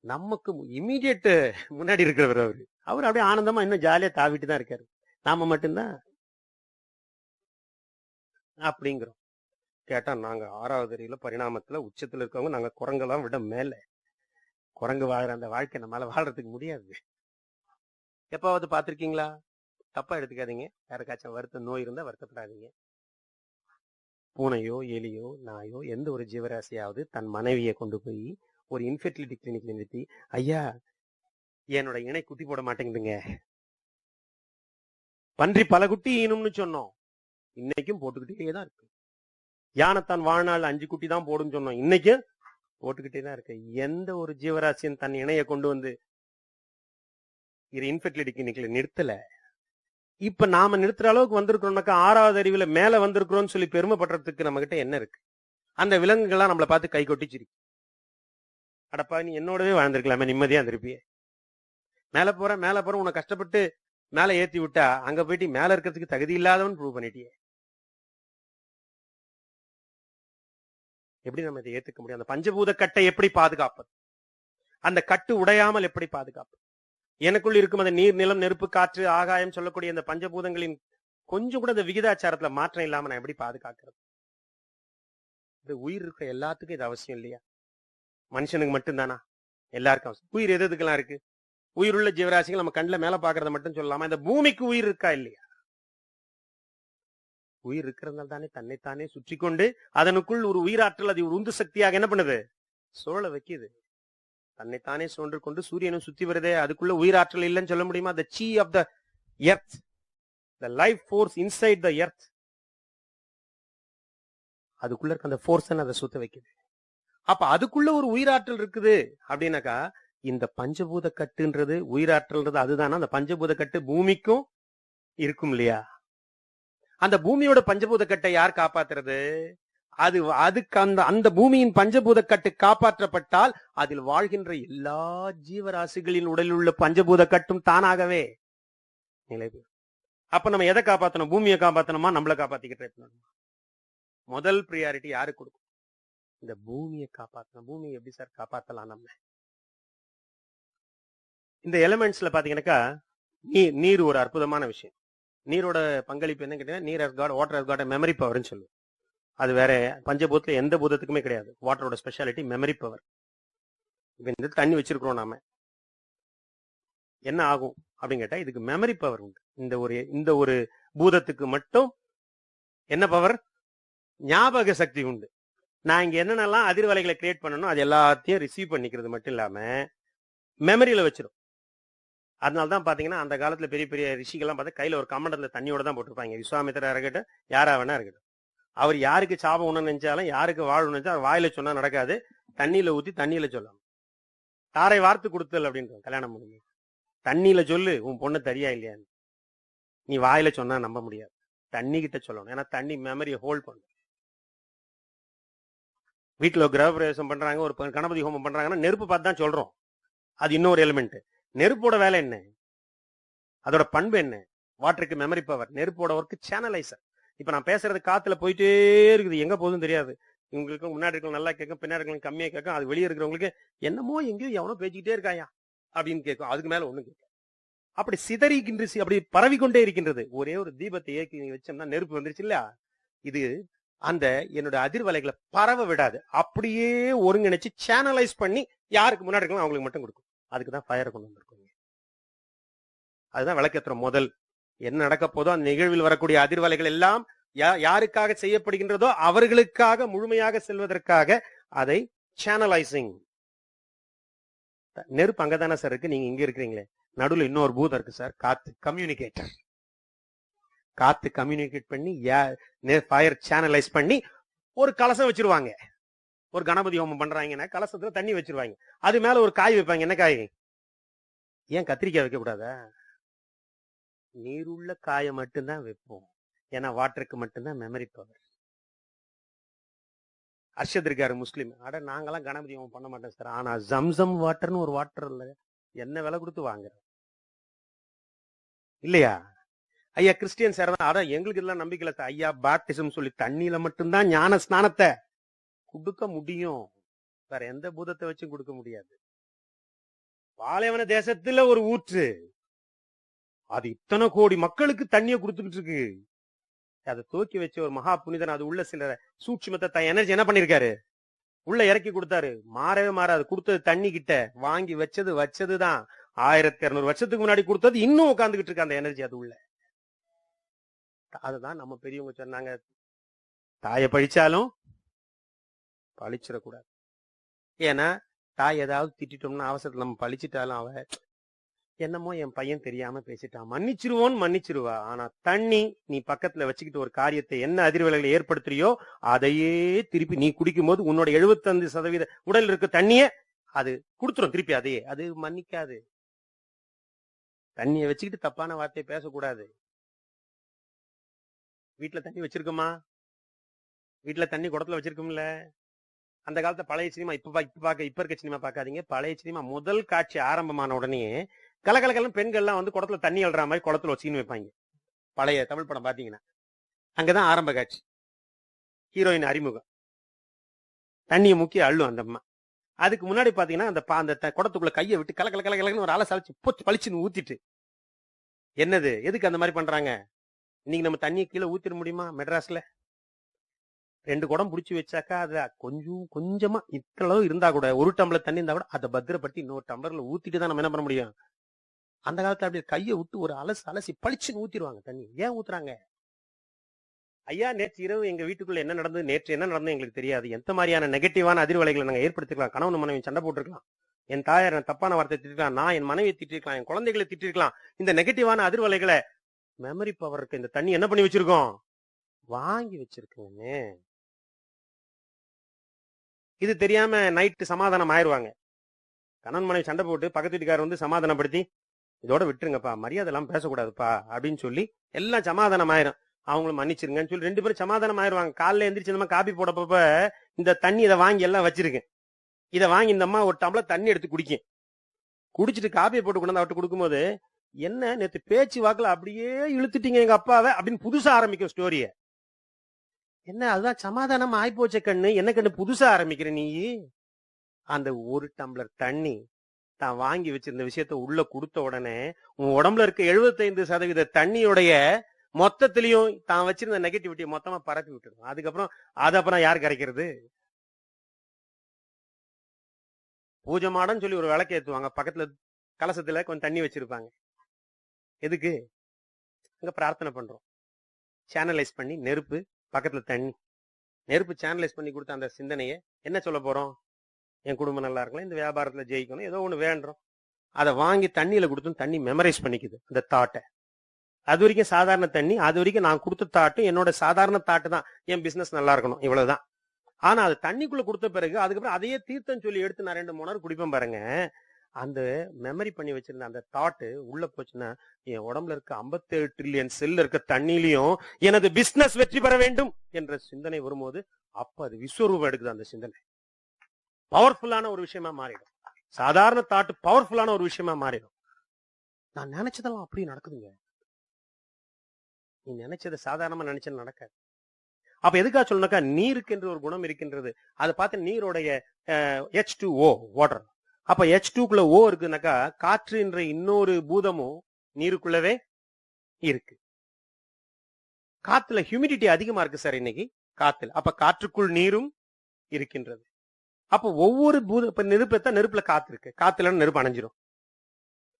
[SPEAKER 1] நமக்கு இமீடியட் முன்னாடி இருக்கிறவர் அவர் அப்படியே ஆனந்தமா இன்னும் ஜாலியா தாவிட்டு தான் இருக்காரு. நாம மட்டும்தான் அப்படிங்கிறோம். கேட்டா நாங்க 6வது அறிவுல பரிணாமத்துல உச்சத்துல இருக்கவங்க, நாங்க குரங்கெல்லாம் விட மேல. குரங்கு வாழ்ற அந்த வாழ்க்கை நம்மளால வாழ்றதுக்கு முடியாது. எப்பாவது பாத்திருக்கீங்களா? தப்பா எடுத்துக்காதீங்க, யாருக்காச்சும் வருத்த நோய் இருந்தா வருத்தப்படாதீங்க. பூனையோ எலியோ நாயோ எந்த ஒரு ஜீவராசியாவது தன் மனைவியை கொண்டு போய் ஒரு இன்ஃபெர்டிலிட்டி கிளினிக்ல நிறுத்தி, ஐயா என்னோட இணை குட்டி போட மாட்டேங்குதுங்க, பன்றி பல குட்டி ஈனும்னு சொன்னோம், இன்னைக்கும் போட்டுக்கிட்டே தான் இருக்கு. யானைத்தான் வாழ்நாள் 5 குட்டி தான் போடுன்னு சொன்னோம், இன்னைக்கு போட்டுக்கிட்டே தான் இருக்கு. எந்த ஒரு ஜீவராசியும் தன் இணையை கொண்டு வந்து இன்ஃபெர்டிலிட்டி கிளினிக்ல நிறுத்தல. இப்ப நாம நிறுத்துற அளவுக்கு வந்திருக்கிறோம்னாக்கா 6வது அறிவுல மேல வந்திருக்கிறோம்னு சொல்லி பெருமைப்படுறதுக்கு நம்ம கிட்ட என்ன இருக்கு? அந்த விலங்குகள்லாம் நம்மளை பார்த்து கை கொட்டிச்சிருக்கு. அடப்பா நீ என்னோடவே வாழ்ந்திருக்கலாமே, நிம்மதியா இருந்திருப்பியே. மேல போற உன்னை கஷ்டப்பட்டு மேல ஏத்தி விட்டா அங்க போயிட்டு மேல இருக்கிறதுக்கு தகுதி இல்லாதவன் ப்ரூவ் பண்ணிட்டியே. எப்படி நம்ம இதை ஏத்துக்க முடியும்? அந்த பஞ்சபூத கட்டை எப்படி பாதுகாப்பது? அந்த கட்டு உடையாமல் எப்படி பாதுகாப்பது? எனக்குள் இருக்கும் அந்த நீர் நிலம் நெருப்பு காற்று ஆகாயம் சொல்லக்கூடிய அந்த பஞ்சபூதங்களின் கொஞ்சம் கூட இந்த விகிதாச்சாரத்துல மாற்றம் இல்லாம நான் எப்படி பாதுகாக்கிறது? இது உயிர் இருக்கிற எல்லாத்துக்கும் இது அவசியம் இல்லையா? மனுஷனுக்கு மட்டும்தானா? எல்லாருக்கும் அவசியம். உயிர் எதுக்கெல்லாம் இருக்கு? உயிருள்ள ஜீவராசிகள் நம்ம கண்ணுல மேல பாக்குறத மட்டும் சொல்லலாமா? இந்த பூமிக்கு உயிர் இருக்கா இல்லையா? உயிர் இருக்கிறதுனால தானே தன்னைத்தானே சுற்றி கொண்டு அதனுக்குள் ஒரு உயிராற்றல், அது ஒரு உந்து சக்தியாக என்ன பண்ணுது? சோழ வைக்குது. தன்னைத்தானே சோன்று கொண்டு சூரியனும் சுத்தி வருதே, அதுக்குள்ள உயிராற்றல் இல்லைன்னு சொல்ல முடியுமா? the chi of the earth, the life force inside the earth, அதுக்குள்ள இருக்க அந்த ஃபோர்ஸ் அதை சுத்த வைக்குது. அப்ப அதுக்குள்ள ஒரு உயிராற்றல் இருக்குது அப்படின்னாக்கா, இந்த பஞ்சபூத கட்டுன்றது உயிராற்றல்ன்றது அதுதானா? அந்த பஞ்சபூத கட்டு பூமிக்கும் இருக்கும் இல்லையா? அந்த பூமியோட பஞ்சபூத கட்டை யார் காப்பாத்துறது? அதுக்கு அந்த பூமியின் பஞ்சபூத கட்டு காப்பாற்றப்பட்டால் அதில் வாழ்கின்ற எல்லா ஜீவராசிகளின் உடலில் உள்ள பஞ்சபூத கட்டும் தானாகவே நிலை பெறும். அப்ப நம்ம எதை காப்பாத்தணும்? பூமியை காப்பாத்தணுமா, நம்மளை காப்பாத்திக்கிட்டு? முதல் பிரியாரிட்டி யாருக்கு கொடுக்கும்? இந்த பூமியை காப்பாத்தணும். பூமியை எப்படி சார் காப்பாத்தலாம்? நம்ம இந்த எலிமெண்ட்ஸ்ல பாத்தீங்கன்னாக்கா நீர் ஒரு அற்புதமான விஷயம். நீரோட பங்களிப்பு என்ன கேட்டீங்கன்னா, நீர் has got, water has got memory பவர்னு சொல்லுவோம். அது வேற பஞ்சபூதத்துல எந்த பூதத்துக்குமே கிடையாது. வாட்டரோட ஸ்பெஷாலிட்டி மெமரி பவர். இப்ப இந்த தண்ணி வச்சிருக்கிறோம், நாம என்ன ஆகும் அப்படின்னு கேட்டா, இதுக்கு மெமரி பவர் உண்டு. இந்த ஒரு பூதத்துக்கு மட்டும் என்ன பவர்? ஞாபக சக்தி உண்டு. நான் இங்க என்னென்னலாம் அதிர்வலைகளை கிரியேட் பண்ணணும் அது எல்லாத்தையும் ரிசீவ் பண்ணிக்கிறது மட்டும் இல்லாம மெமரியில வச்சிடும். அதனாலதான் பாத்தீங்கன்னா அந்த காலத்துல பெரிய பெரிய ரிஷிகள்லாம் பார்த்தா கையில ஒரு கமண்டத்துல தண்ணியோட தான் போட்டிருப்பாங்க. விஸ்வாமித்திரா இருக்கட்டும், யாரா வேணா இருக்கட்டும். அவர் யாருக்கு சாபம் ஒண்ணு நினைச்சாலும், யாருக்கு வாழணும்னு நினைச்சா அவர் வாயில சொன்னா நடக்காது, தண்ணியில ஊத்தி தண்ணியில சொல்லணும். தாரை வார்த்து கொடுத்தல் அப்படின்ட்டு கல்யாணம் பண்ணி தண்ணியில சொல்லு உன் பொண்ணு தரியா இல்லையான்னு. நீ வாயில சொன்னா நம்ப முடியாது, தண்ணி கிட்ட சொல்லணும். ஏன்னா தண்ணி மெமரியை ஹோல்ட் பண்ணும். வீட்டுல கிரக பிரவேசம் பண்றாங்க, ஒரு கணபதி ஹோமம் பண்றாங்கன்னா நெருப்பு பார்த்து தான் சொல்றோம். அது இன்னொரு எலிமெண்ட். நெருப்போட வேலை என்ன? அதோட பண்பு என்ன? வாட்டருக்கு மெமரி பவர். நெருப்போட ஒர்க் சேனலைசர். இப்ப நான் பேசுறது காத்துல போயிட்டே இருக்குது, எங்க போதும் தெரியாது. உங்களுக்கு முன்னாடி இருக்க நல்லா கேட்கும், பின்னாடி இருக்க கம்மியா கேட்கும். அது வெளியே இருக்கிறவங்களுக்கு என்னமோ எங்கேயோ எவனோ பேசிக்கிட்டே இருக்காயா அப்படின்னு கேட்கும். அதுக்கு மேல ஒண்ணும் கேட்கும். அப்படி சிதறிக்கின்ற அப்படி பரவிக்கொண்டே இருக்கின்றது. ஒரே ஒரு தீபத்தை ஏக்கி நீங்க வச்சோம்னா நெருப்பு வந்துருச்சு இல்லையா? இது அந்த என்னோட அதிர்வலைகளை பரவ விடாது, அப்படியே ஒருங்கிணைச்சு சேனலைஸ் பண்ணி யாருக்கு முன்னாடி இருக்கலாம் அவங்களுக்கு மட்டும் கொடுக்கும். அதுக்குதான் ஃபயர் கொண்டு வந்திருக்கோம். அதுதான் விளக்கேற்ற முதல் என்ன நடக்க போதோ அந்த நிகழ்வில் வரக்கூடிய அதிர்வலைகள் எல்லாம் யாருக்காக செய்யப்படுகின்றதோ அவர்களுக்காக முழுமையாக செல்வதற்காக அதை சேனலைசிங். நெருப்பு அங்கதானே சார் இருக்கு, நீங்க இங்க இருக்கிறீங்களே. நடுவில் இன்னொரு பூதம் இருக்கு சார், காத்து, கம்யூனிகேட்டர். காத்து கம்யூனிகேட் பண்ணி ஃபயர் சேனலைஸ் பண்ணி ஒரு கலசம் வச்சிருவாங்க. ஒரு கணபதி ஹோமம் பண்றாங்கன்னா கலசத்துல தண்ணி வச்சிருவாங்க. அது மேல ஒரு காய் வைப்பாங்க. என்ன காய்? ஏன் கத்திரிக்காய் வைக்க கூடாதா? நீருள்ள காயை மட்டும்தான் வைப்போம். ஏன்னா வாட்டருக்கு மட்டும்தான் மெமரி பவர். அர்ஷத் இருக்காரு முஸ்லீம், அட நாங்கெல்லாம் கணபதி ஹோமம் பண்ண மாட்டோம் சார். ஆனா ஜம்சம் வாட்டர்னு ஒரு வாட்டர் இல்ல, என்ன விலை கொடுத்து வாங்குற இல்லையா? ஐயா கிறிஸ்டியன் சார், அட எங்களுக்கு எல்லாம் நம்பிக்கை இல்ல சார். ஐயா பாப்டிசம் சொல்லி தண்ணியில மட்டும்தான் ஞான ஸ்நானத்தை கொடுக்க முடியும், வேற எந்த பூதத்தை வச்சும் கொடுக்க முடியாது. பாலைவன தேசத்துல ஒரு ஊற்று, அது இத்தனை கோடி மக்களுக்கு தண்ணியை கொடுத்துக்கிட்டு இருக்கு. அதை தூக்கி வச்ச ஒரு மகா புனிதன் அது உள்ள சில சூட்சுமத்தை எனர்ஜி என்ன பண்ணிருக்காரு, உள்ள இறக்கி கொடுத்தாரு. மாறவே மாறாது. கொடுத்தது தண்ணி கிட்ட, வாங்கி வச்சதுதான் 1200 வருஷத்துக்கு முன்னாடி கொடுத்தது இன்னும் உட்கார்ந்துகிட்டு இருக்கு அந்த எனர்ஜி அது உள்ள. அதுதான் நம்ம பெரியவங்க சொன்னாங்க, தாயை பழிச்சாலும் பழிச்சிடக்கூடாது. ஏன்னா தாய் ஏதாவது திட்டோம்னா அவசரத்துல நம்ம பழிச்சிட்டாலும் அவ என்னமோ என் பையன் தெரியாம பேசிட்டான், மன்னிச்சிருவா. ஆனா தண்ணி நீ பக்கத்துல வச்சுக்கிட்டு ஒரு காரியத்தை என்ன அதிர்வலைகளை ஏற்படுத்துறியோ அதையே திருப்பி நீ குடிக்கும் போது உன்னோட 75% உடல் இருக்க தண்ணிய அது கொடுத்துரும் திருப்பி. அதையே அது மன்னிக்காது. தண்ணியை வச்சுக்கிட்டு தப்பான வார்த்தையை பேசக்கூடாது. வீட்டுல தண்ணி வச்சிருக்கோமா? வீட்டுல தண்ணி குடத்துல வச்சிருக்கோம்ல. அந்த காலத்துல பழைய சினிமா இப்ப இருக்க சினிமா பார்க்காதீங்க. பழைய சினிமா முதல் காட்சி ஆரம்பமான உடனே கலகலகலம் பெண்கள்லாம் வந்து குடத்துல தண்ணி அழுற மாதிரி குளத்துல வச்சுன்னு வைப்பாங்க. பழைய தமிழ் படம் பாத்தீங்கன்னா அங்கதான் ஆரம்ப காட்சி. ஹீரோயின் அறிமுகம், தண்ணியை முக்கிய அள்ளும் அந்த அம்மா. அதுக்கு முன்னாடி பாத்தீங்கன்னா அந்த குடத்துக்குள்ள கையை விட்டு கலகலன்னு ஒரு ஆளை சளிச்சு போச்சு பளிச்சுன்னு ஊத்திட்டு, என்னது எதுக்கு அந்த மாதிரி பண்றாங்க? இன்னைக்கு நம்ம தண்ணியை கீழே ஊத்திட முடியுமா? மெட்ராஸ்ல 2 குடம் புடிச்சு வச்சாக்கா அதுல கொஞ்சமா இத்தளவு இருந்தா கூட, ஒரு டம்ளர் தண்ணி இருந்தா கூட அதை பத்திரப்படுத்தி இன்னொரு டம்ளர்ல ஊத்திட்டு தான் நம்ம என்ன பண்ண முடியும்? அந்த காலத்துல அப்படி கையை விட்டு ஒரு அலசி பளிச்சுன்னு ஊத்திடுவாங்க தண்ணி. ஏன் ஊத்துறாங்க? ஐயா நேற்று இரவு எங்க வீட்டுக்குள்ள என்ன நடந்தது, நேற்று என்ன நடந்தது எங்களுக்கு தெரியாது. எந்த மாதிரியான நெகட்டிவான அதிர்வலைகளை நாங்க ஏற்படுத்திக்கலாம். கணவன் மனைவி சண்டை போட்டுருக்கலாம், என் தாயார் தப்பான வார்த்தை திட்டிருக்கலாம், நான் என் மனைவியை திட்டிருக்கலாம், என் குழந்தைகளை திட்டிருக்கலாம். இந்த நெகட்டிவான அதிர்வலைகளை மெமரி பவர் இருக்கு, இந்த தண்ணி என்ன பண்ணி வச்சிருக்கோம், வாங்கி வச்சிருக்கோங்க. இது தெரியாம நைட்டு சமாதானம் ஆயிருவாங்க. கணவன் மனைவி சண்டை போட்டு பக்கத்து வீட்டுக்காரர் வந்து சமாதானப்படுத்தி, இதோட விட்டுருங்கப்பா, மரியாதை எல்லாம் பேசக்கூடாதுப்பா அப்படின்னு சொல்லி எல்லாம் சமாதானம் ஆயிரும். அவங்களும் மன்னிச்சிருங்கன்னு சொல்லி 2 பேரும் சமாதானம் ஆயிருவாங்க. காலைல எந்திரிச்சு இந்த காபி போடப்ப இந்த தண்ணி இதை வாங்கி எல்லாம் வச்சிருக்கேன். இதை வாங்கி இந்த அம்மா ஒரு டம்ளர் தண்ணி எடுத்து குடிக்கும். குடிச்சிட்டு காபியை போட்டு கொண்டு அவர்கிட்ட கொடுக்கும்போது, என்ன நேற்று பேச்சு வாக்குல அப்படியே இழுத்துட்டீங்க எங்க அப்பாவை அப்படின்னு புதுசா ஆரம்பிக்கும் ஸ்டோரிய. என்ன அதுதான் சமாதானம் ஆயிப்போச்ச கண்ணு, என்ன கண்ணு புதுசா ஆரம்பிக்கிற நீ? அந்த ஒரு டம்ளர் தண்ணி தான் வாங்கி வச்சிருந்த விஷயத்த உள்ள கொடுத்த உடனே உன் உடம்புல இருக்க 75% தண்ணியுடைய மொத்தத்திலையும் தான் வச்சிருந்த நெகட்டிவிட்டி மொத்தமா பரப்பி விட்டுரும். அதுக்கப்புறம் யார் கரைக்கிறது? பூஜை மாடன்னு சொல்லி ஒரு விளக்கு ஏத்துவாங்க, பக்கத்துல கலசத்துல கொஞ்சம் தண்ணி வச்சிருப்பாங்க. எதுக்கு? அங்க பிரார்த்தனை பண்றோம். சேனலைஸ் பண்ணி நெருப்பு, பக்கத்துல தண்ணி, நெருப்பு சேனலைஸ் பண்ணி கொடுத்த அந்த சிந்தனையை என்ன சொல்ல போறோம்? என் குடும்பம் நல்லா இருக்கலாம், இந்த வியாபாரத்துல ஜெயிக்கணும், ஏதோ ஒண்ணு வேண்டுறோம். அதை வாங்கி தண்ணியில கொடுத்தும் தண்ணி மெமரைஸ் பண்ணிக்குது அந்த தாட்டை. அது வரைக்கும் சாதாரண தண்ணி, அது வரைக்கும் நான் கொடுத்த தாட்டும் என்னோட சாதாரண தாட்டு தான், என் பிசினஸ் நல்லா இருக்கணும், இவ்வளவுதான். ஆனா அது தண்ணிக்குள்ள கொடுத்த பிறகு அதுக்கப்புறம் அதையே தீர்த்தம் சொல்லி எடுத்து நான் 2 மணி நேரம் குடிப்பேன் பாருங்க. அந்த மெமரி பண்ணி வச்சிருந்த அந்த தாட்டு உள்ள போச்சுன்னா என் உடம்புல இருக்க 57 ட்ரில்லியன் செல் இருக்க தண்ணியிலையும் எனது பிசினஸ் வெற்றி பெற வேண்டும் என்ற சிந்தனை வரும்போது அப்ப அது விஸ்வரூபம் எடுக்குது. அந்த சிந்தனை பவர்ஃபுல்லான ஒரு விஷயமா மாறிடும். சாதாரண தாட்டு பவர்ஃபுல்லான ஒரு விஷயமா மாறிடும். நான் நினைச்சதெல்லாம் அப்படி நடக்குதுங்க. நீ நினைச்சதை சாதாரணமா நினைச்சது நடக்காது. அப்ப எதுக்காக சொல்லணும்னாக்கா, நீருக்கு என்று ஒரு குணம் இருக்கின்றது. அதை பார்த்து நீருடைய H2O வாட்டர். அப்ப H2க்குள்ள O இருக்குனாக்கா காற்று என்ற இன்னொரு பூதமும் நீருக்குள்ளவே இருக்கு. காத்துல ஹியூமிடிட்டி அதிகமா இருக்கு சார் இன்னைக்கு காத்துல. அப்ப காற்றுக்குள் நீரும் இருக்கின்றது. அப்ப ஒவ்வொரு பூதம், இப்ப நெருப்பு நெருப்புல காத்து இருக்கு, காத்துல நெருப்பு அணைஞ்சிரும்.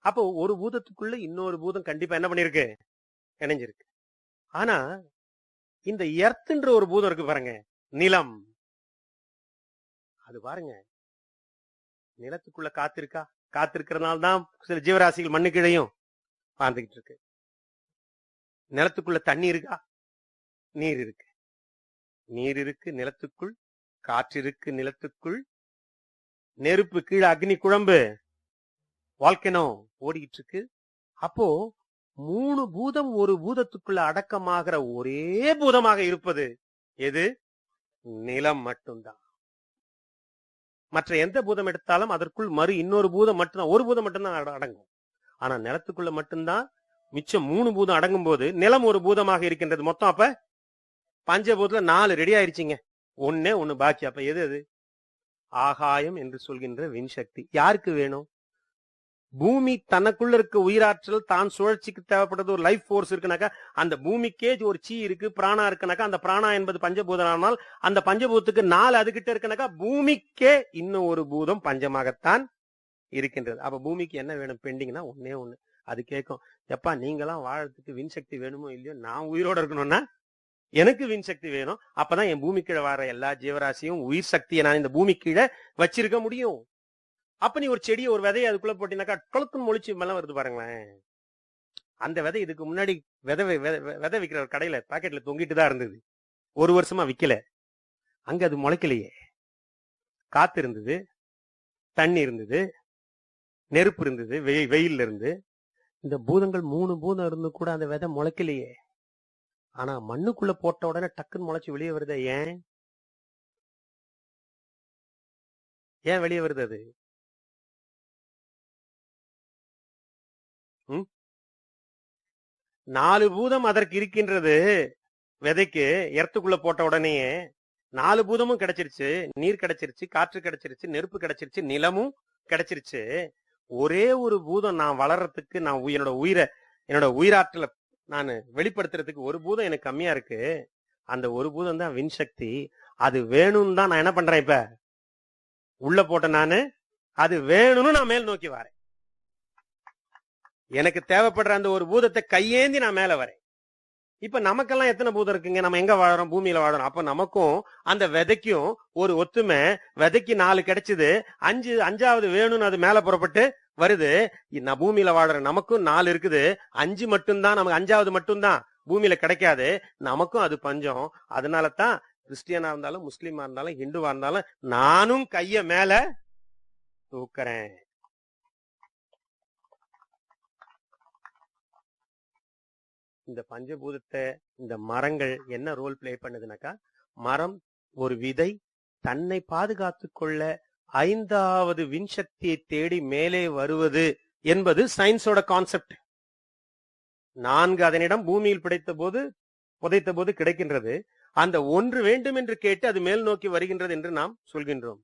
[SPEAKER 1] அப்போ ஒரு பூதத்துக்குள்ள இன்னொரு பூதம் கண்டிப்பா என்ன பண்ணிருக்கு, இணைஞ்சிருக்கு. ஆனா இந்த எர்த்ன்ற ஒரு பூதம் இருக்கு பாருங்க, நிலம். அது பாருங்க, நிலத்துக்குள்ள காத்து இருக்கா? காத்து இருக்கிறதுனால தான் சில ஜீவராசிகள் மண்ணு கீழையும் வாழ்ந்துகிட்டு இருக்கு. நிலத்துக்குள்ள தண்ணி இருக்கா? நீர் இருக்கு. நீர் இருக்கு நிலத்துக்குள், காற்று இருக்கு நிலத்துக்குள், நெருப்பு கீழே அக்னி குழம்பு வால்கனோ ஓடிக்கிட்டு இருக்கு. அப்போ 3 பூதம் ஒரு பூதத்துக்குள்ள அடக்கமாகிற ஒரே பூதமாக இருப்பது எது? நிலம் மட்டும்தான். மற்ற எந்த பூதம் எடுத்தாலும் அதற்குள் இன்னொரு பூதம் மட்டும்தான், ஒரு பூதம் மட்டும்தான் அடங்கும். ஆனா நிலத்துக்குள்ள மட்டும்தான் மிச்சம் 3 பூதம் அடங்கும் போது நிலம் ஒரு பூதமாக இருக்கின்றது. மொத்தம் அப்ப பஞ்சபூதத்துல 4 ரெடி ஆயிருச்சுங்க, ஒண்ணு பாக்கி. அப்ப எது? ஆகாயம் என்று சொல்கின்ற விண்சக்தி. யாருக்கு வேணும்? பூமி தனக்குள்ள இருக்க உயிராற்றல் தான் சுழற்சிக்கு தேவைப்பட்டது ஒரு லைஃப் போர்ஸ் இருக்குனாக்கா, அந்த பூமிக்கே ஒரு சீ இருக்கு, பிராணா இருக்குனாக்கா, அந்த பிராணா என்பது பஞ்சபூதனால் அந்த பஞ்சபூதத்துக்கு 4 அதுகிட்ட இருக்குனாக்கா பூமிக்கே இன்னும் ஒரு பூதம் பஞ்சமாகத்தான் இருக்கின்றது. அப்ப பூமிக்கு என்ன வேணும் பெண்டிங்னா ஒன்னே ஒண்ணு. அது கேட்கும், எப்பா நீங்களாம் வாழறதுக்கு விண்சக்தி வேணுமோ இல்லையோ, நான் உயிரோட இருக்கணும்னா எனக்கு விண்சக்தி வேணும். அப்பதான் என் பூமி கீழே வர எல்லா ஜீவராசியும் உயிர் சக்தியை நான் இந்த பூமி கீழே வச்சிருக்க முடியும். அப்ப நீ ஒரு செடியை ஒரு விதையை அதுக்குள்ள போட்டீங்கன்னாக்கா கொளுத்துன்னு மொழிச்சு மேல வருது பாருங்களேன். அந்த விதை இதுக்கு முன்னாடி விதை விக்கிற ஒரு கடையில பாக்கெட்ல தொங்கிட்டு தான் இருந்தது, 1 வருஷமா விக்கல. அங்க அது முளைக்கலையே. காத்து இருந்தது, தண்ணி இருந்தது, நெருப்பு இருந்தது, வெயில் இருந்து. இந்த பூதங்கள் 3 பூதம் இருந்து கூட அந்த விதை முளைக்கலையே. ஆனா மண்ணுக்குள்ள போட்ட உடனே டக்குன்னு முளைச்சு வெளியே வருது. ஏன் வெளியே வருது? அது 4 பூதம் அதற்கு இருக்கின்றது. விதைக்கு எர்த்துக்குள்ள போட்ட உடனே 4 பூதமும் கிடைச்சிருச்சு. நீர் கிடைச்சிருச்சு, காற்று கிடைச்சிருச்சு, நெருப்பு கிடைச்சிருச்சு, நிலமும் கிடைச்சிருச்சு. ஒரே ஒரு பூதம் நான் வளர்றதுக்கு, நான் என்னோட உயிராற்றலை நான் வெளிப்படுத்துறதுக்கு ஒரு பூதம் எனக்கு கம்மியா இருக்கு. அந்த ஒரு பூதம் தான் விண்சக்தி. அது வேணும்னு தான் நான் என்ன பண்றேன், இப்ப உள்ள போட்ட நானு அது வேணும்னு நான் மேல் நோக்கி வரேன். எனக்கு தேவைப்படுற அந்த ஒரு பூதத்தை கையேந்தி நான் மேல வரேன். இப்ப நமக்கெல்லாம் எத்தனை பூதம் இருக்குங்க? நம்ம எங்க வாழறோம்? பூமியில வாழறோம். அப்ப நமக்கும் அந்த விதைக்கும் ஒரு ஒத்துமை. விதைக்கு 4 கிடைச்சது, 5வது வேணும்னு அது மேல புறப்பட்டு வருது. நான் பூமியில வாழறேன், நமக்கும் 4 இருக்குது, 5 மட்டும்தான், நமக்கு 5வது மட்டும்தான் பூமியில கிடைக்காது. நமக்கும் அது பஞ்சம். அதனாலதான் கிறிஸ்டியனா இருந்தாலும், முஸ்லீமா இருந்தாலும், ஹிந்துவா இருந்தாலும் நானும் கைய மேல தூக்குறேன். இந்த பஞ்சபூதத்தை, இந்த மரங்கள் என்ன ரோல் பிளே பண்ணுதுனாக்கா, மரம் ஒரு விதை தன்னை பாதுகாத்துக் கொள்ள 5வது விண்சக்தியை தேடி மேலே வருவது என்பது சயின்ஸோட கான்செப்ட். 4 அதனிடம் பூமியில் புதைத்த போது கிடைக்கின்றது. அந்த ஒன்று வேண்டும் என்று கேட்டு அது மேல் நோக்கி வருகின்றது என்று நாம் சொல்கின்றோம்.